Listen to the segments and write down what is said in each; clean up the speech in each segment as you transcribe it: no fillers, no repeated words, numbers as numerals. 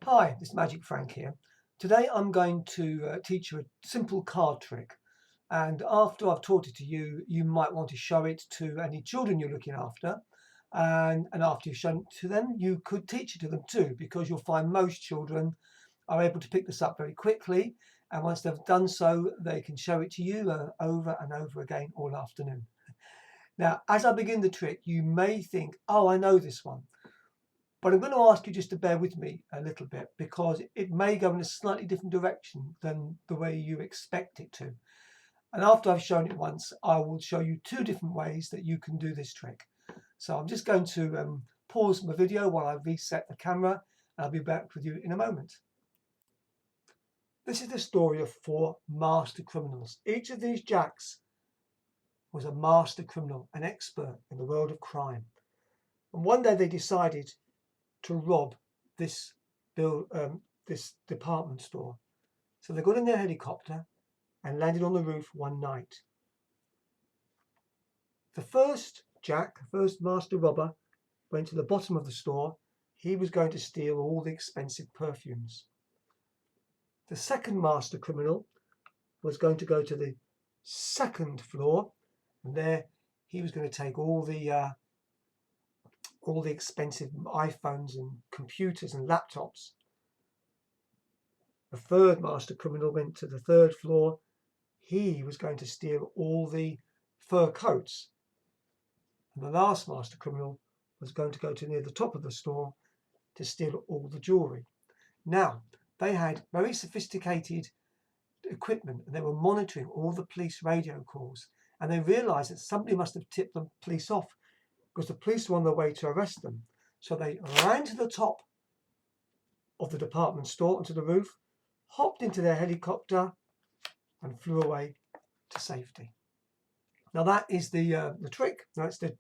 Hi, this is Magic Frank here. Today I'm going to teach you a simple card trick, and after I've taught it to you, you might want to show it to any children you're looking after, and after you've shown it to them, you could teach it to them too, because you'll find most children are able to pick this up very quickly, and once they've done so, they can show it to you over and over again all afternoon. Now, as I begin the trick, you may think, oh, I know this one. But I'm going to ask you just to bear with me a little bit because it may go in a slightly different direction than the way you expect it to. And after I've shown it once, I will show you two different ways that you can do this trick. So I'm just going to pause my video while I reset the camera, and I'll be back with you in a moment. This is the story of four master criminals. Each of these jacks was a master criminal, an expert in the world of crime. And one day they decided to rob this this department store. So they got in their helicopter and landed on the roof one night. The first master robber, went to the bottom of the store. He was going to steal all the expensive perfumes. The second master criminal was going to go to the second floor, and there he was going to take all the expensive iPhones and computers and laptops. The third master criminal went to the third floor. He was going to steal all the fur coats. And the last master criminal was going to go to near the top of the store to steal all the jewelry. Now, they had very sophisticated equipment and they were monitoring all the police radio calls, and they realized that somebody must have tipped the police off because the police were on their way to arrest them. So they ran to the top of the department store onto the roof, hopped into their helicopter and flew away to safety. Now that is the trick. That's the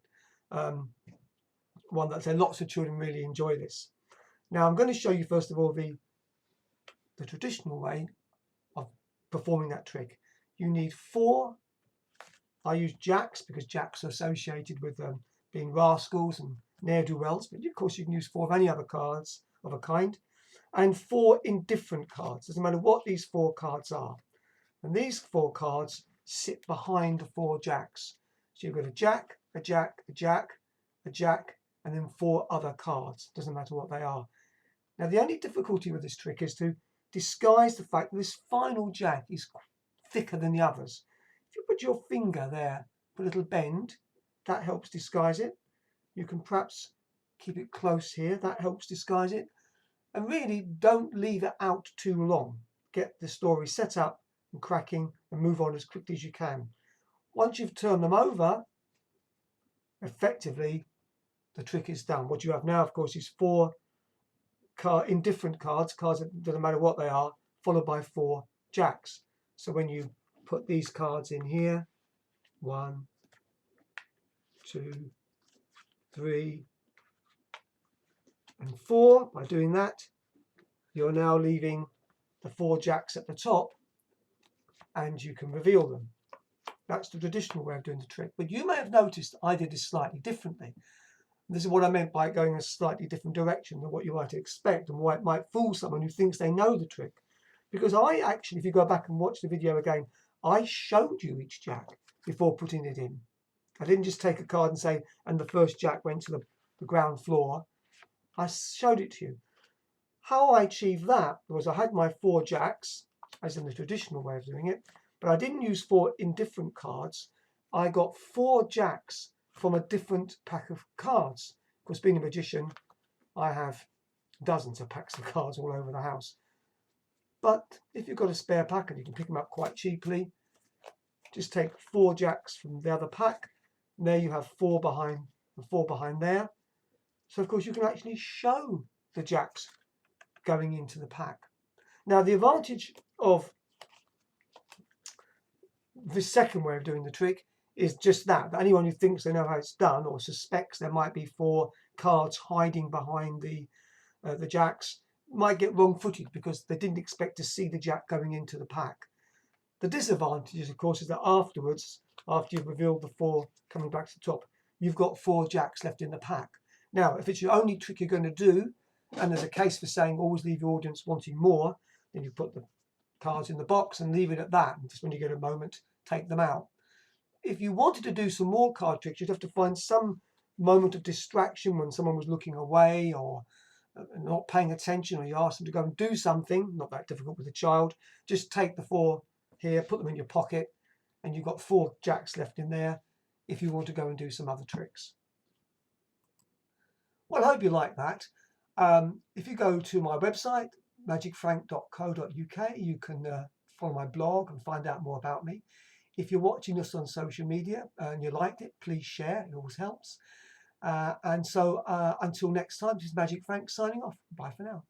one that lots of children really enjoy this. Now I'm going to show you first of all the traditional way of performing that trick. You need four. I use jacks because jacks are associated with being rascals and ne'er-do-wells, but of course you can use four of any other cards of a kind, and four indifferent cards. Doesn't matter what these four cards are. And these four cards sit behind the four jacks. So you've got a jack, a jack, a jack, a jack, and then four other cards. Doesn't matter what they are. Now the only difficulty with this trick is to disguise the fact that this final jack is thicker than the others. If you put your finger there, put a little bend, that helps disguise it. You can perhaps keep it close here, that helps disguise it. And really don't leave it out too long. Get the story set up and cracking and move on as quickly as you can. Once you've turned them over, effectively the trick is done. What you have now, of course, is four indifferent cards that doesn't matter what they are, followed by four jacks. So when you put these cards in here, 1, 2, 3, and 4, by doing that, you're now leaving the four jacks at the top and you can reveal them. That's the traditional way of doing the trick. But you may have noticed I did this slightly differently. This is what I meant by going a slightly different direction than what you might expect and why it might fool someone who thinks they know the trick. Because I actually, if you go back and watch the video again, I showed you each jack before putting it in. I didn't just take a card and say, and the first jack went to the ground floor. I showed it to you. How I achieved that was I had my four jacks, as in the traditional way of doing it, but I didn't use four indifferent cards. I got four jacks from a different pack of cards. Of course, being a magician, I have dozens of packs of cards all over the house. But if you've got a spare pack and you can pick them up quite cheaply, just take four jacks from the other pack. And there you have four behind and four behind there. So of course you can actually show the jacks going into the pack. Now the advantage of the second way of doing the trick is just that anyone who thinks they know how it's done or suspects there might be four cards hiding behind the jacks might get wrong-footed because they didn't expect to see the jack going into the pack. The disadvantage, of course, is that afterwards, after you've revealed the four coming back to the top, you've got four jacks left in the pack. Now, if it's your only trick you're going to do, And there's a case for saying always leave your audience wanting more. Then you put the cards in the box and leave it at that. And just when you get a moment, take them out. If you wanted to do some more card tricks, you'd have to find some moment of distraction when someone was looking away or not paying attention, or you ask them to go and do something. Not that difficult with a child. Just take the 4 here, put them in your pocket, and you've got 4 jacks left in there if you want to go and do some other tricks. Well, I hope you like that. If you go to my website, magicfrank.co.uk, you can follow my blog and find out more about me. If you're watching this on social media and you liked it, please share. It always helps. And so until next time, this is Magic Frank signing off. Bye for now.